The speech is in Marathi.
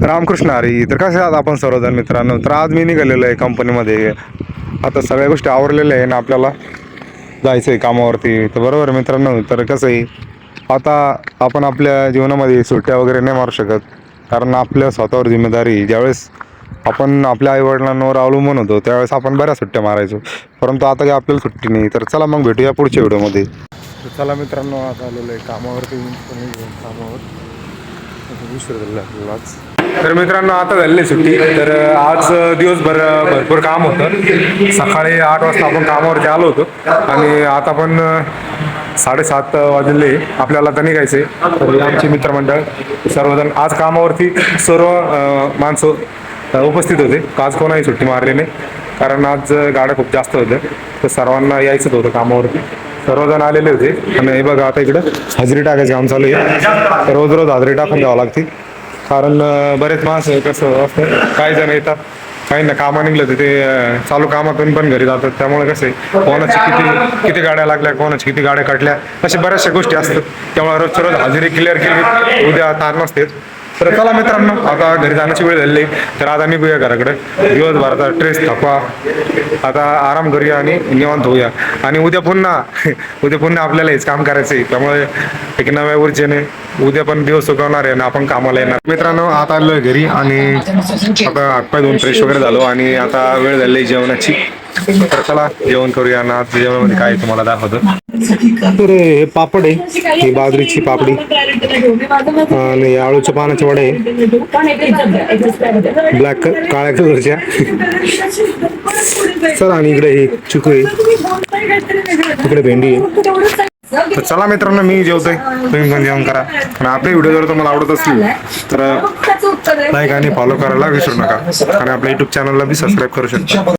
रामकृष्ण हरी. तर कसे आहात आपण सर्वजण मित्रांनो? तर आज मी निघालेलो आहे कंपनीमध्ये. आता सगळ्या गोष्टी आवरलेल्या आहे ना, आपल्याला जायचं आहे कामावरती. तर बरोबर आहे मित्रांनो. तर कसं आहे, आता आपण आपल्या जीवनामध्ये सुट्ट्या वगैरे नाही मारू शकत, कारण आपल्या स्वतःवर जिम्मेदारी आहे. ज्यावेळेस आपण आपल्या आईवडिलांवर अवलंबून होतो त्यावेळेस आपण बऱ्याच सुट्ट्या मारायचो, परंतु आता काही आपल्याला सुट्टी नाही. तर चला मग भेटूया पुढच्या व्हिडिओमध्ये. तर चला मित्रांनो, आता आलेलो आहे कामावरती. कामावर तर मित्रांनो, आता झालेली सुट्टी. तर आज दिवसभर भरपूर काम होतं. सकाळी 8 वाजता आपण कामावरती आलो होतो आणि आता पण 7:30 वाजले आपल्याला तर निघायचे. तर आमचे मित्रमंडळ सर्वजण आज कामावरती सर्व माणसं उपस्थित होते. आज कोणाही सुट्टी मारली नाही, कारण आज गाड्या खूप जास्त होत्या. तर सर्वांना यायचंच होतं कामावरती. सर्वजण आलेले होते. आणि हे बघा, आता इकडं हजेरी टाकायचं काम चालू आहे. रोज रोज हजेरी टाकून द्यावं लागते, कारण बरेच माणसं कसं असतं, काही जण येतात, काही ना कामं निघलं तर ते चालू कामातून पण घरी जातात. त्यामुळे कसं आहे, कोणाची किती किती गाड्या लागल्या, कोणाची किती गाड्या कटल्या, अशा बऱ्याचशा गोष्टी असतात. त्यामुळे रोजच्या रोज हजेरी क्लिअर केली, उद्या ताण नसतेच. तर चला मित्रांनो, आता घरी जाण्याची वेळ झालेली. तर आता निघूया घराकडे. दिवसभराचा ट्रेस थकवा, आता आराम करूया आणि निवांत होऊया. आणि उद्या पुन्हा आपल्याला हेच काम करायचं आहे. त्यामुळे एक नव्या ऊर्जेने उद्या पण दिवस सुकवणार आहे आणि आपण कामाला येणार. मित्रांनो, आता आलोय घरी आणि आता हातपाय धुवून फ्रेश वगैरे झालो आणि आता वेळ झाली जेवणाची. तर चला जेवण करूया. ना आज जेवणामध्ये काय तुम्हाला दाखवतो. तर हे पापड आहे, ही बाजरीची पापडी आणि आळूच्या पानाच्या वडे, ब्लॅक काळ्या कलरच्या. चला, आणि इकडे हे चिकू आहे, इकडे भेंडी आहे. तर चला मित्रांनो, मी जेवतोय, तुम्ही पण जेवण करा. आणि आपले व्हिडिओ जर तुम्हाला आवडत असतील तर लाईक आणि फॉलो करायला विसरू नका, आणि आपल्या युट्यूब चॅनलला बी सबस्क्राईब करू शकता.